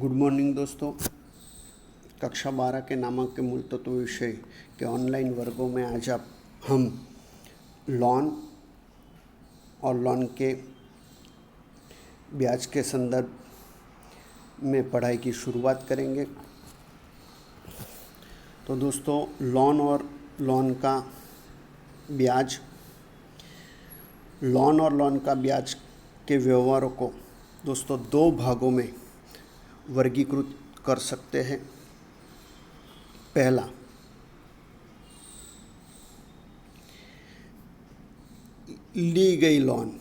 Good morning दोस्तों। कक्षा 12 के नामक के मूल तत्व विषय के ऑनलाइन वर्गों में आज हम लोन और लोन के ब्याज के संदर्भ में पढ़ाई की शुरुआत करेंगे। तो दोस्तों, लोन और लोन का ब्याज, लोन और लोन का ब्याज के व्यवहारों को दोस्तों दो भागों में वर्गीकृत कर सकते हैं। पहला, ली गई लोन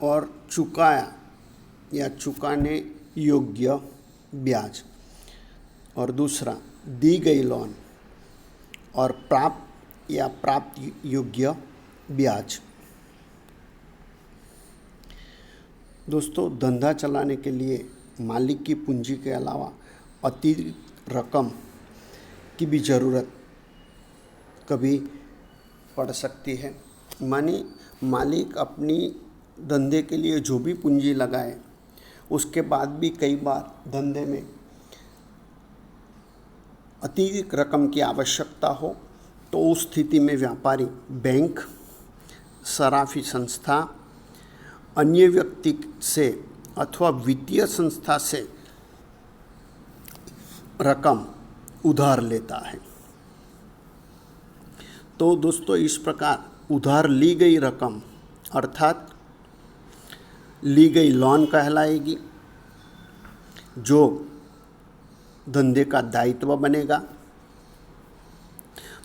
और चुकाया या चुकाने योग्य ब्याज, और दूसरा दी गई लोन और प्राप्त या प्राप्त योग्य ब्याज। दोस्तों, धंधा चलाने के लिए मालिक की पूंजी के अलावा अतिरिक्त रकम की भी ज़रूरत कभी पड़ सकती है। मानी मालिक अपनी धंधे के लिए जो भी पूंजी लगाए, उसके बाद भी कई बार धंधे में अतिरिक्त रकम की आवश्यकता हो, तो उस स्थिति में व्यापारी बैंक, सराफी संस्था, अन्य व्यक्ति से अथवा वित्तीय संस्था से रकम उधार लेता है। तो दोस्तों, इस प्रकार उधार ली गई रकम अर्थात ली गई लोन कहलाएगी, जो धंधे का दायित्व बनेगा।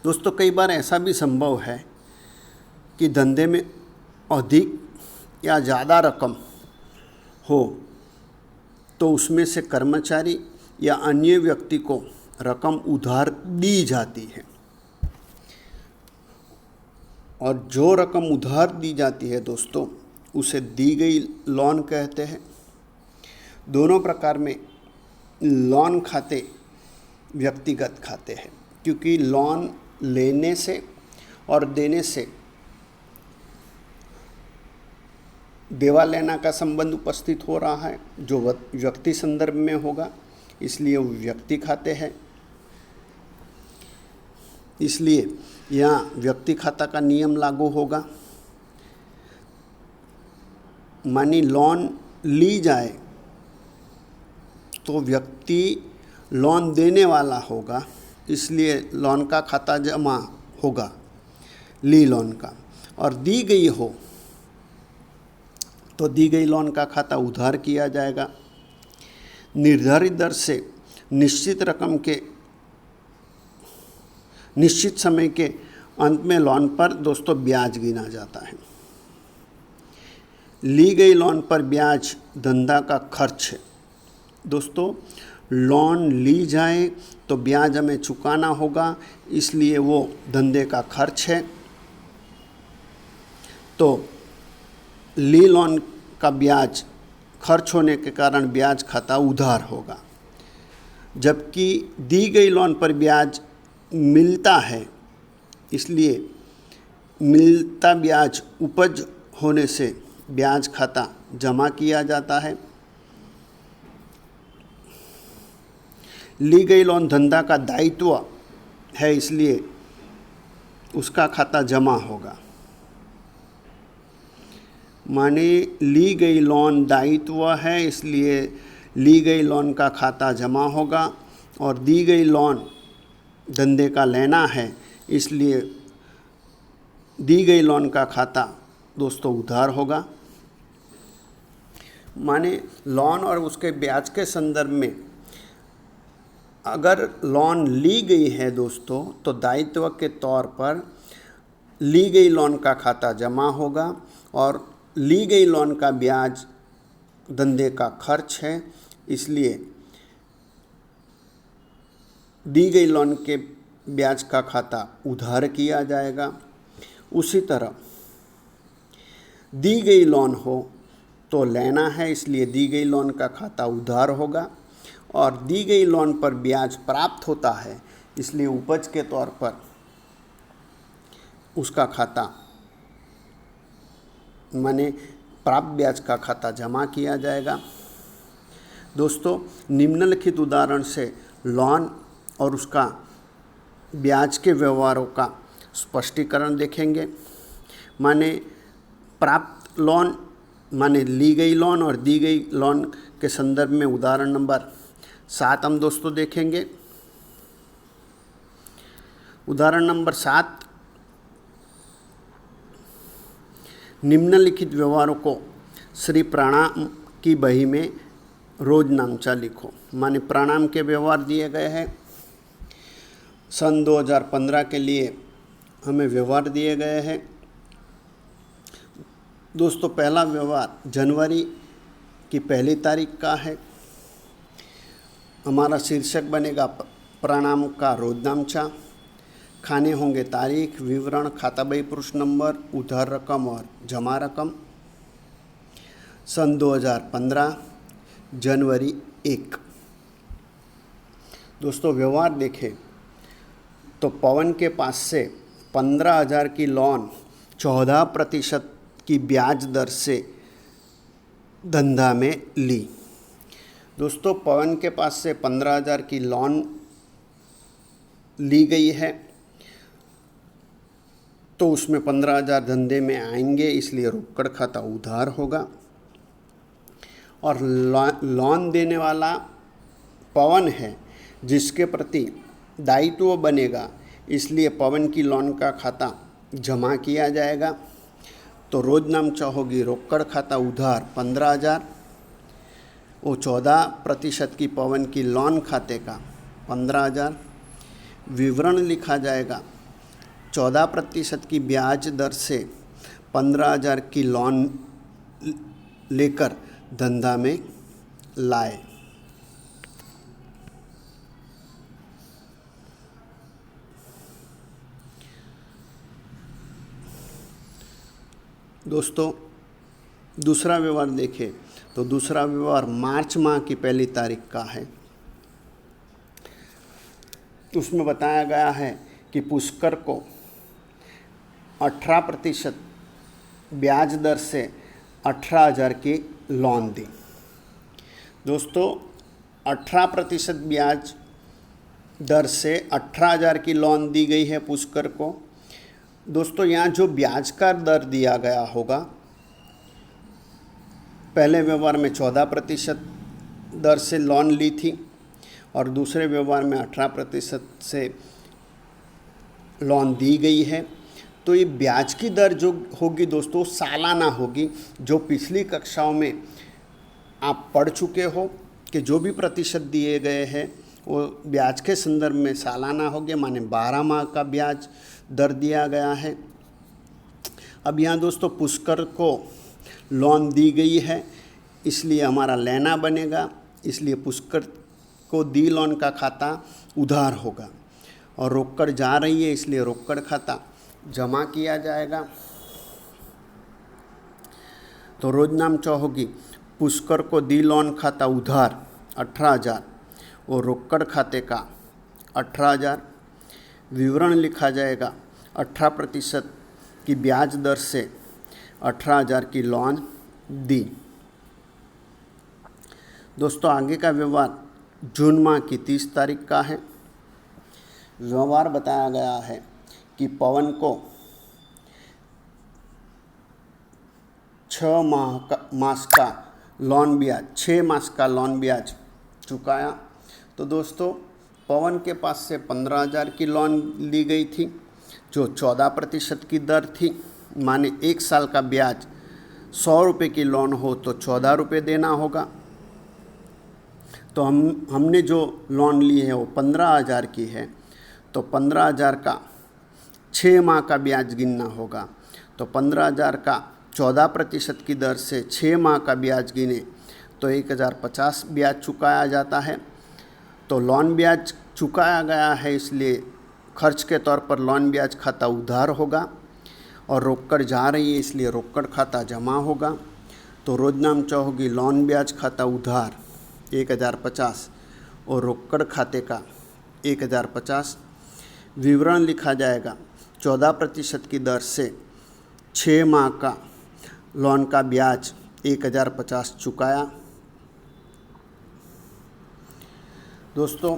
दोस्तों, कई बार ऐसा भी संभव है कि धंधे में अधिक या ज़्यादा रकम हो, तो उसमें से कर्मचारी या अन्य व्यक्ति को रकम उधार दी जाती है, और जो रकम उधार दी जाती है दोस्तों, उसे दी गई लोन कहते हैं। दोनों प्रकार में लोन खाते व्यक्तिगत खाते हैं, क्योंकि लोन लेने से और देने से देवा लेना का संबंध उपस्थित हो रहा है, जो व्यक्ति संदर्भ में होगा, इसलिए वो व्यक्ति खाते हैं। इसलिए यहाँ व्यक्ति खाता का नियम लागू होगा। मानी लोन ली जाए तो व्यक्ति लोन देने वाला होगा, इसलिए लोन का खाता जमा होगा ली लोन का, और दी गई हो तो दी गई लोन का खाता उधार किया जाएगा। निर्धारित दर से निश्चित रकम के निश्चित समय के अंत में लोन पर दोस्तों ब्याज गिना जाता है। ली गई लोन पर ब्याज धंधा का खर्च है। दोस्तों, लोन ली जाए तो ब्याज हमें चुकाना होगा, इसलिए वो धंधे का खर्च है। तो ली लोन का ब्याज खर्च होने के कारण ब्याज खाता उधार होगा, जबकि दी गई लोन पर ब्याज मिलता है, इसलिए मिलता ब्याज उपज होने से ब्याज खाता जमा किया जाता है। ली गई लोन धंधा का दायित्व है, इसलिए उसका खाता जमा होगा। माने ली गई लोन दायित्व है, इसलिए ली गई लोन का खाता जमा होगा, और दी गई लोन धंधे का लेना है, इसलिए दी गई लोन का खाता दोस्तों उधार होगा। माने लोन और उसके ब्याज के संदर्भ में अगर लोन ली गई है दोस्तों, तो दायित्व के तौर पर ली गई लोन का खाता जमा होगा, और ली गई लोन का ब्याज धंधे का खर्च है, इसलिए दी गई लोन के ब्याज का खाता उधार किया जाएगा। उसी तरह दी गई लोन हो तो लेना है, इसलिए दी गई लोन का खाता उधार होगा, और दी गई लोन पर ब्याज प्राप्त होता है, इसलिए उपज के तौर पर उसका खाता माने प्राप्त ब्याज का खाता जमा किया जाएगा। दोस्तों, निम्नलिखित उदाहरण से लोन और उसका ब्याज के व्यवहारों का स्पष्टीकरण देखेंगे। माने प्राप्त लोन माने ली गई लोन और दी गई लोन के संदर्भ में उदाहरण नंबर 7 हम दोस्तों देखेंगे। उदाहरण नंबर 7, निम्नलिखित व्यवहारों को श्री प्रणाम की बही में रोज नामचा लिखो। माने प्रणाम के व्यवहार दिए गए हैं। सन 2015 के लिए हमें व्यवहार दिए गए हैं। दोस्तों, पहला व्यवहार जनवरी की पहली तारीख का है। हमारा शीर्षक बनेगा प्रणाम का रोज नामचा। खाने होंगे तारीख, विवरण, खाता बही पृष्ठ नंबर, उधार रकम और जमा रकम। सन 2015 जनवरी 1। दोस्तों, व्यवहार देखें तो पवन के पास से 15,000 की लोन 14% की ब्याज दर से धंधा में ली। दोस्तों, पवन के पास से 15,000 की लोन ली गई है, तो उसमें 15,000 धंधे में आएंगे, इसलिए रोकड़ खाता उधार होगा। और लोन देने वाला पवन है, जिसके प्रति दायित्व बनेगा, इसलिए पवन की लोन का खाता जमा किया जाएगा। तो रोज नामचा होगी रोकड़ खाता उधार 15,000, वो 14% की पवन की लोन खाते का 15,000। विवरण लिखा जाएगा 14% की ब्याज दर से 15,000 की लोन लेकर धंधा में लाए। दोस्तों, दूसरा व्यवहार देखें तो दूसरा व्यवहार मार्च माह की पहली तारीख का है। उसमें बताया गया है कि पुष्कर को 18% ब्याज दर से 18,000 की लोन दी। दोस्तों, 18% ब्याज दर से 18,000 की लोन दी गई है पुष्कर को। दोस्तों, यहाँ जो ब्याज का दर दिया गया होगा, पहले व्यवहार में 14% दर से लोन ली थी और दूसरे व्यवहार में 18% से लोन दी गई है। तो ये ब्याज की दर जो होगी दोस्तों सालाना होगी। जो पिछली कक्षाओं में आप पढ़ चुके हो कि जो भी प्रतिशत दिए गए हैं वो ब्याज के संदर्भ में सालाना हो गया, माने 12 माह का ब्याज दर दिया गया है। अब यहाँ दोस्तों पुष्कर को लोन दी गई है, इसलिए हमारा लेना बनेगा, इसलिए पुष्कर को दी लोन का खाता उधार होगा और रोकड़ जा रही है, इसलिए रोकड़ खाता जमा किया जाएगा। तो रोज नामचा होगी पुष्कर को दी लोन खाता उधार 18,000 और रोकड़ खाते का 18,000। विवरण लिखा जाएगा 18% की ब्याज दर से 18,000 की लोन दी। दोस्तों, आगे का व्यवहार जून माह की 30 तारीख का है। व्यवहार बताया गया है कि पवन को 6 मास का लोन ब्याज 6 मास का लोन ब्याज चुकाया। तो दोस्तों, पवन के पास से 15,000 की लोन ली गई थी, जो 14% की दर थी। माने 1 साल का ब्याज 100 रुपये की लोन हो तो 14 रुपये देना होगा। तो हमने जो लोन ली है वो 15,000 की है, तो 15,000 का 6 माह का ब्याज गिनना होगा। तो 15,000 का 14% की दर से 6 माह का ब्याज गिने तो 1,050 ब्याज चुकाया जाता है। तो लोन ब्याज चुकाया गया है, इसलिए खर्च के तौर पर लोन ब्याज खाता उधार होगा और रोकड़ जा रही है, इसलिए रोकड़ खाता जमा होगा। तो रोज नामचा होगी लोन ब्याज खाता उधार 1,050 और रोकड़ खाते का 1,050। विवरण लिखा जाएगा 14% की दर से 6 माह का लोन का ब्याज 1050 चुकाया। दोस्तों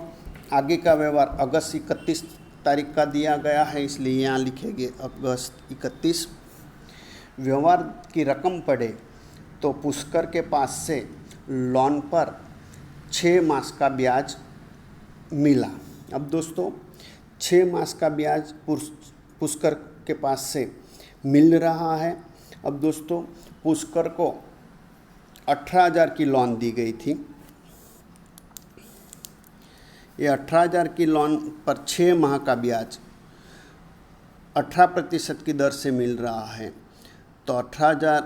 आगे का व्यवहार अगस्त 31 तारीख का दिया गया है, इसलिए यहाँ लिखेंगे अगस्त 31। व्यवहार की रकम पड़े तो पुष्कर के पास से लोन पर 6 मास का ब्याज मिला। अब दोस्तों 6 मास का ब्याज पुष्कर के पास से मिल रहा है। अब दोस्तों पुष्कर को 18,000 की लोन दी गई थी। ये 18,000 की लोन पर 6 माह का ब्याज 18% की दर से मिल रहा है। तो 18,000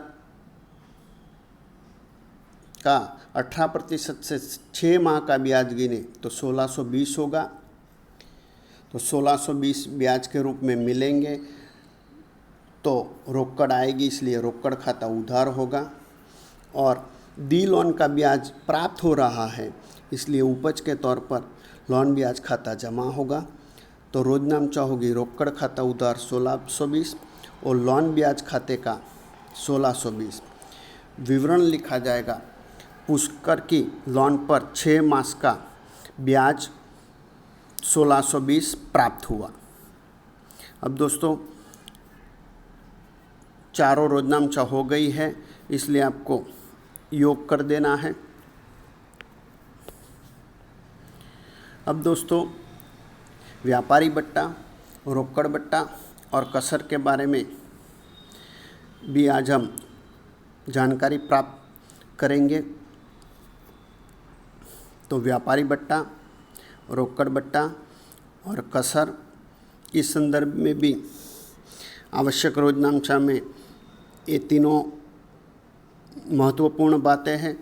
का 18% से 6 माह का ब्याज गिने तो 1620 होगा। तो 1620 ब्याज के रूप में मिलेंगे तो रोकड़ आएगी, इसलिए रोकड़ खाता उधार होगा। और दी लोन का ब्याज प्राप्त हो रहा है, इसलिए उपज के तौर पर लोन ब्याज खाता जमा होगा। तो रोजनामचा होगी रोकड़ खाता उधार 1620 और लोन ब्याज खाते का 1620। विवरण लिखा जाएगा पुष्कर की लोन पर 6 मास का ब्याज 1620 प्राप्त हुआ। अब दोस्तों चारों रोजनामचा हो गई है, इसलिए आपको योग कर देना है। अब दोस्तों व्यापारी बट्टा, रोकड़ बट्टा और कसर के बारे में भी आज हम जानकारी प्राप्त करेंगे। तो व्यापारी बट्टा, रोकड़ बट्टा और कसर इस संदर्भ में भी आवश्यक रोजनामचा में ये तीनों महत्वपूर्ण बातें हैं।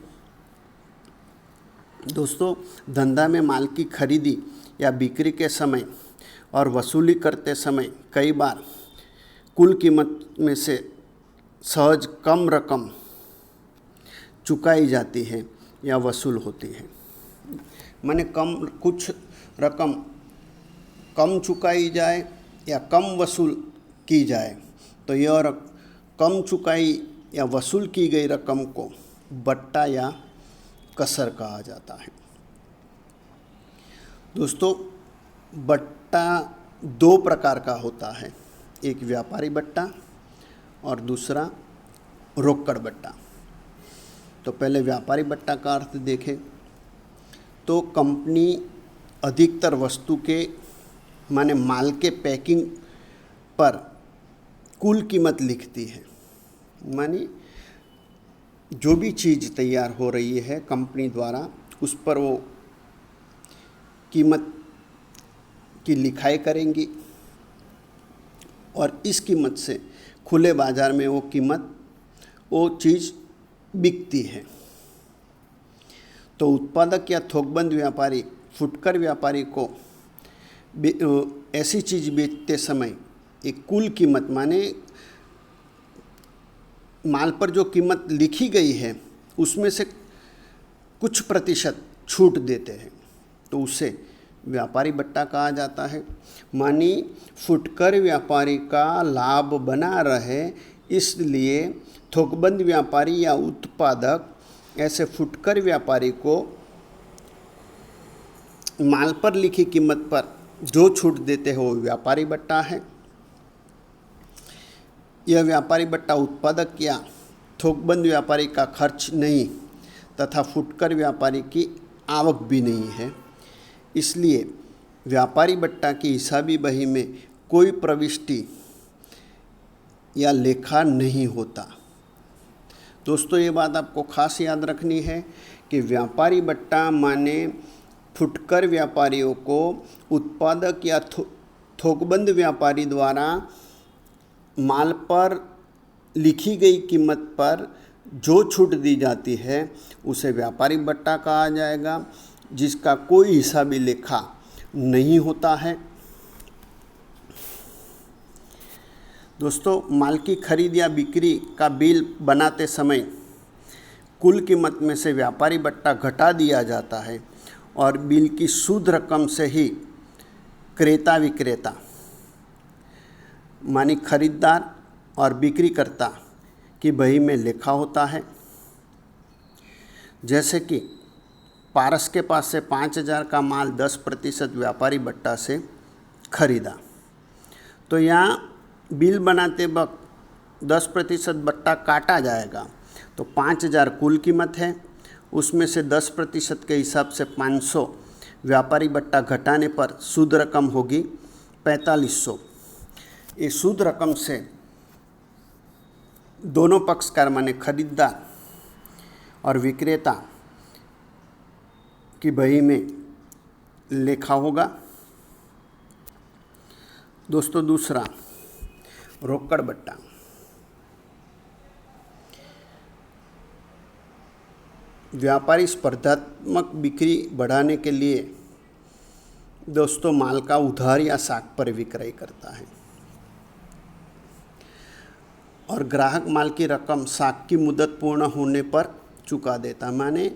दोस्तों धंधा में माल की खरीदी या बिक्री के समय और वसूली करते समय कई बार कुल कीमत में से सहज कम रकम चुकाई जाती है या वसूल होती है। माने कुछ रकम कम चुकाई जाए या कम वसूल की जाए, तो यह कम चुकाई या वसूल की गई रकम को बट्टा या कसर कहा जाता है। दोस्तों बट्टा 2 प्रकार का होता है, एक व्यापारी बट्टा और दूसरा रोकड़ बट्टा। तो पहले व्यापारी बट्टा का अर्थ देखें तो कंपनी अधिकतर वस्तु के माने माल के पैकिंग पर कुल कीमत लिखती है। माने जो भी चीज़ तैयार हो रही है कंपनी द्वारा उस पर वो कीमत की लिखाई करेंगी और इस कीमत से खुले बाज़ार में वो चीज़ बिकती है। तो उत्पादक या थोकबंद व्यापारी फुटकर व्यापारी को ऐसी चीज़ बेचते समय एक कुल कीमत माने माल पर जो कीमत लिखी गई है उसमें से कुछ प्रतिशत छूट देते हैं, तो उसे व्यापारी बट्टा कहा जाता है। मानी फुटकर व्यापारी का लाभ बना रहे, इसलिए थोकबंद व्यापारी या उत्पादक ऐसे फुटकर व्यापारी को माल पर लिखी कीमत पर जो छूट देते हैं वो व्यापारी बट्टा है। यह व्यापारी बट्टा उत्पादक या थोकबंद व्यापारी का खर्च नहीं तथा फुटकर व्यापारी की आवक भी नहीं है, इसलिए व्यापारी बट्टा की हिसाबी बही में कोई प्रविष्टि या लेखा नहीं होता। दोस्तों ये बात आपको खास याद रखनी है कि व्यापारी बट्टा माने फुटकर व्यापारियों को उत्पादक या थोकबंद व्यापारी द्वारा माल पर लिखी गई कीमत पर जो छूट दी जाती है उसे व्यापारी बट्टा कहा जाएगा, जिसका कोई हिसाबी लेखा नहीं होता है। दोस्तों माल की खरीद या बिक्री का बिल बनाते समय कुल कीमत में से व्यापारी बट्टा घटा दिया जाता है और बिल की शुद्ध रकम से ही क्रेता विक्रेता मानी खरीदार और बिक्रीकर्ता की बही में लिखा होता है। जैसे कि पारस के पास से 5,000 का माल 10% व्यापारी बट्टा से खरीदा, तो यहाँ बिल बनाते वक्त 10% बट्टा काटा जाएगा, तो 5,000 कुल कीमत है, उसमें से 10% के हिसाब से 500 व्यापारी बट्टा घटाने पर शुद्ध रकम होगी 4,500। इस शुद्ध रकम से दोनों पक्षकार माने खरीदार और विक्रेता की बही में लेखा होगा। दोस्तों दूसरा, रोकड़ बट्टा। व्यापारी स्पर्धात्मक बिक्री बढ़ाने के लिए दोस्तों माल का उधार या साख पर विक्रय करता है और ग्राहक माल की रकम साख की मुदत पूर्ण होने पर चुका देता है। माने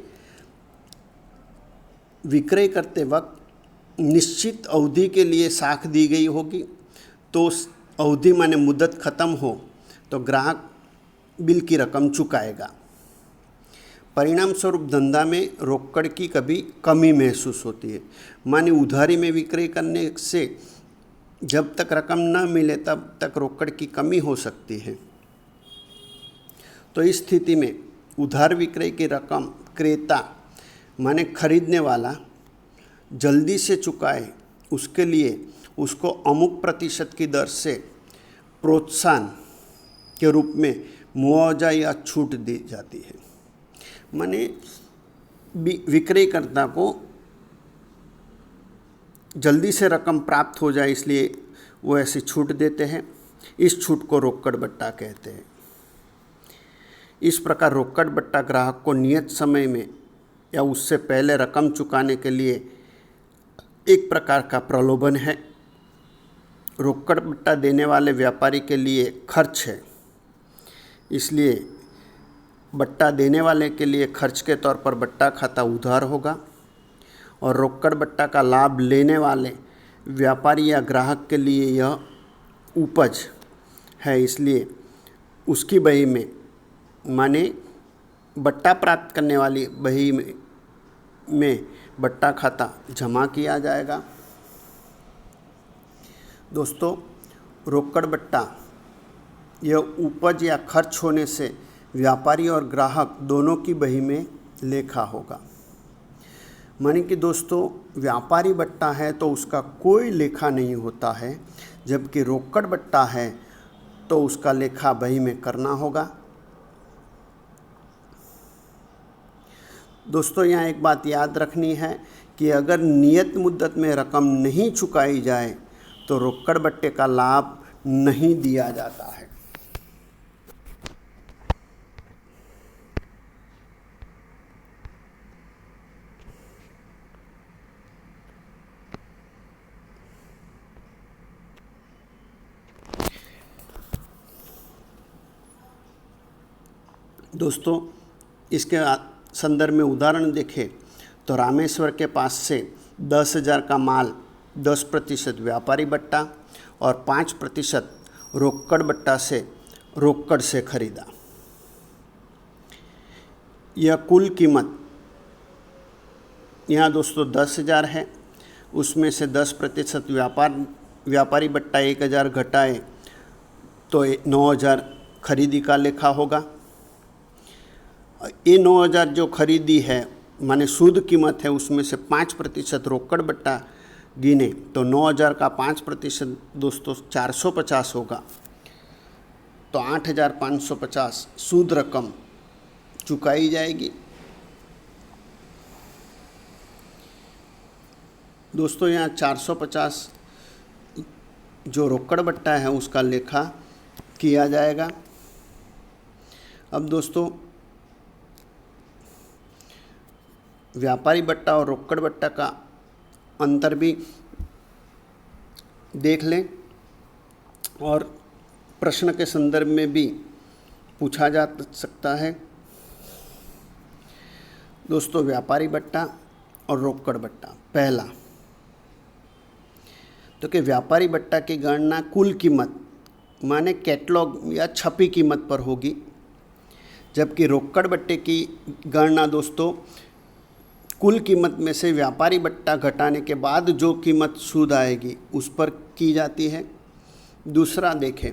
विक्रय करते वक्त निश्चित अवधि के लिए साख दी गई होगी, तो उस अवधि माने मुदत ख़त्म हो तो ग्राहक बिल की रकम चुकाएगा। परिणाम स्वरूप धंधा में रोकड़ की कभी कमी महसूस होती है। माने उधारी में विक्रय करने से जब तक रकम न मिले तब तक रोकड़ की कमी हो सकती है। तो इस स्थिति में उधार विक्रय की रकम क्रेता माने खरीदने वाला जल्दी से चुकाए, उसके लिए उसको अमुक प्रतिशत की दर से प्रोत्साहन के रूप में मुआवजा या छूट दी जाती है। माने विक्रयकर्ता को जल्दी से रकम प्राप्त हो जाए, इसलिए वो ऐसी छूट देते हैं। इस छूट को रोकड़ बट्टा कहते हैं। इस प्रकार रोकड़ बट्टा ग्राहक को नियत समय में या उससे पहले रकम चुकाने के लिए एक प्रकार का प्रलोभन है। रोकड़ बट्टा देने वाले व्यापारी के लिए खर्च है, इसलिए बट्टा देने वाले के लिए खर्च के तौर पर बट्टा खाता उधार होगा और रोकड़ बट्टा का लाभ लेने वाले व्यापारी या ग्राहक के लिए यह उपज है, इसलिए उसकी बही में माने बट्टा प्राप्त करने वाली बही में बट्टा खाता जमा किया जाएगा। दोस्तों रोकड़ बट्टा यह उपज या खर्च होने से व्यापारी और ग्राहक दोनों की बही में लेखा होगा। माने कि दोस्तों व्यापारी बट्टा है तो उसका कोई लेखा नहीं होता है, जबकि रोकड़ बट्टा है तो उसका लेखा बही में करना होगा। दोस्तों यहाँ एक बात याद रखनी है कि अगर नियत मुद्दत में रकम नहीं चुकाई जाए तो रोकड़ बट्टे का लाभ नहीं दिया जाता है। दोस्तों इसके संदर्भ में उदाहरण देखें तो रामेश्वर के पास से 10,000 का माल 10% व्यापारी बट्टा और 5% रोकड़ बट्टा से रोकड़ से खरीदा। यह कुल कीमत यहाँ दोस्तों 10,000 है, उसमें से 10% व्यापारी बट्टा 1,000 घटाए तो 9,000 खरीदी का लेखा होगा। ये 9,000 जो खरीदी है माने शुद्ध कीमत है, उसमें से 5% रोकड़ बट्टा गिने तो 9,000 का 5% दोस्तों 450 होगा, तो 8,550 शुद्ध रकम चुकाई जाएगी। दोस्तों यहाँ 450 जो रोकड़ बट्टा है उसका लेखा किया जाएगा। अब दोस्तों व्यापारी बट्टा और रोकड़ बट्टा का अंतर भी देख लें और प्रश्न के संदर्भ में भी पूछा जा सकता है। दोस्तों व्यापारी बट्टा और रोकड़ बट्टा, पहला तो कि व्यापारी बट्टा की गणना कुल कीमत माने कैटलॉग या छपी कीमत पर होगी, जबकि रोकड़ बट्टे की गणना दोस्तों कुल कीमत में से व्यापारी बट्टा घटाने के बाद जो कीमत सूद आएगी उस पर की जाती है। दूसरा देखें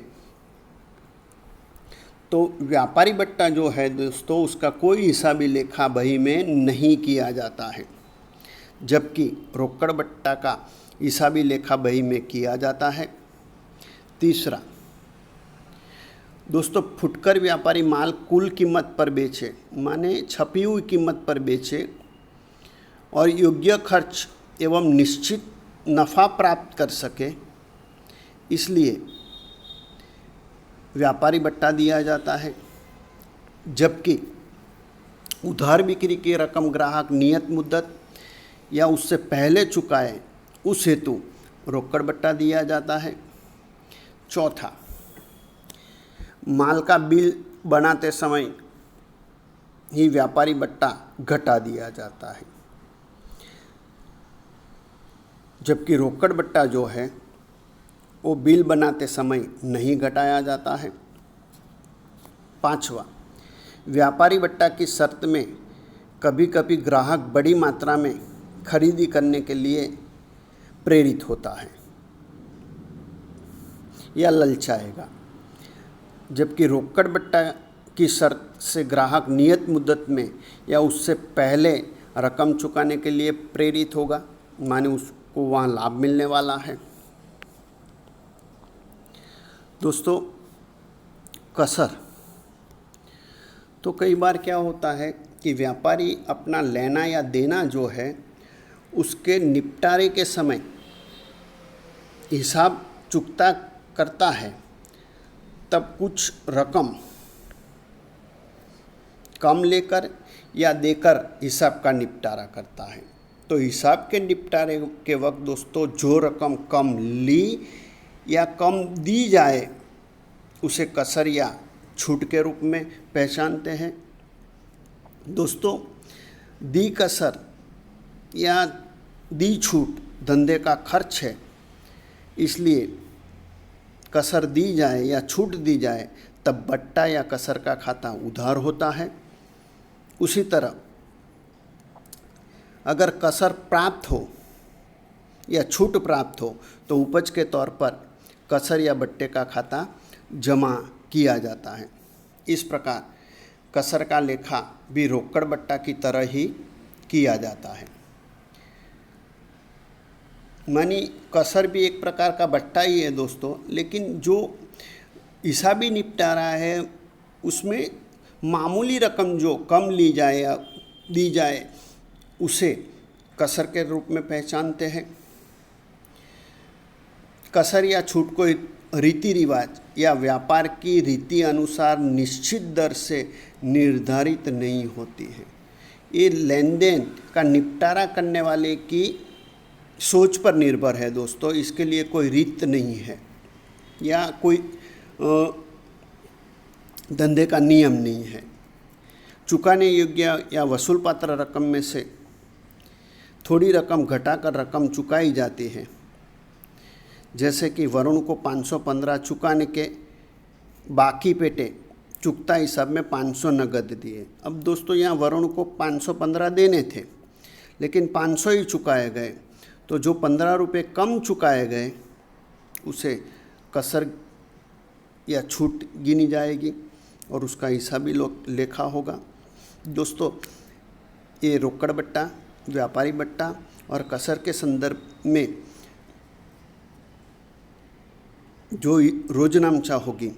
तो व्यापारी बट्टा जो है दोस्तों उसका कोई हिसाबी लेखा बही में नहीं किया जाता है, जबकि रोकड़ बट्टा का हिसाबी लेखा बही में किया जाता है। तीसरा दोस्तों फुटकर व्यापारी माल कुल कीमत पर बेचे, माने छपी हुई कीमत पर बेचे और योग्य खर्च एवं निश्चित नफ़ा प्राप्त कर सके, इसलिए व्यापारी बट्टा दिया जाता है। जबकि उधार बिक्री की रकम ग्राहक नियत मुद्दत या उससे पहले चुकाए उस हेतु रोकड़ बट्टा दिया जाता है। चौथा, माल का बिल बनाते समय ही व्यापारी बट्टा घटा दिया जाता है, जबकि रोकड़ बट्टा जो है वो बिल बनाते समय नहीं घटाया जाता है। पांचवा, व्यापारी बट्टा की शर्त में कभी कभी ग्राहक बड़ी मात्रा में खरीदी करने के लिए प्रेरित होता है या ललचाएगा, जबकि रोकड़ बट्टा की शर्त से ग्राहक नियत मुद्दत में या उससे पहले रकम चुकाने के लिए प्रेरित होगा, माने उसको वहाँ लाभ मिलने वाला है। दोस्तों कसर, तो कई बार क्या होता है कि व्यापारी अपना लेना या देना जो है उसके निपटारे के समय हिसाब चुकता करता है, तब कुछ रकम कम लेकर या देकर हिसाब का निपटारा करता है। तो हिसाब के निपटारे के वक्त दोस्तों जो रकम कम ली या कम दी जाए उसे कसर या छूट के रूप में पहचानते हैं। दोस्तों दी कसर या दी छूट धंधे का खर्च है, इसलिए कसर दी जाए या छूट दी जाए तब बट्टा या कसर का खाता उधार होता है। उसी तरह अगर कसर प्राप्त हो या छूट प्राप्त हो तो उपज के तौर पर कसर या बट्टे का खाता जमा किया जाता है। इस प्रकार कसर का लेखा भी रोकड़ बट्टा की तरह ही किया जाता है। मानी कसर भी एक प्रकार का बट्टा ही है दोस्तों, लेकिन जो हिसाबी निपटारा है उसमें मामूली रकम जो कम ली जाए या दी जाए उसे कसर के रूप में पहचानते हैं। कसर या छूट को रीति रिवाज या व्यापार की रीति अनुसार निश्चित दर से निर्धारित नहीं होती है। ये लेन देन का निपटारा करने वाले की सोच पर निर्भर है दोस्तों, इसके लिए कोई रीत नहीं है या कोई धंधे का नियम नहीं है। चुकाने योग्य या वसूल पात्र रकम में से थोड़ी रकम घटाकर रकम चुकाई जाती है, जैसे कि वरुण को 515 चुकाने के बाकी पेटे चुकता हिसाब में 500 नगद दिए। अब दोस्तों यहाँ वरुण को 515 देने थे लेकिन 500 ही चुकाए गए, तो जो 15 रुपये कम चुकाए गए उसे कसर या छूट गिनी जाएगी और उसका हिसाब भी लेखा होगा। दोस्तों ये रोकड़ बट्टा, व्यापारी बट्टा और कसर के संदर्भ में जो रोजनामचा होगी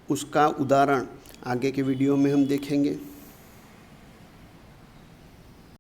उसका उदाहरण आगे के वीडियो में हम देखेंगे।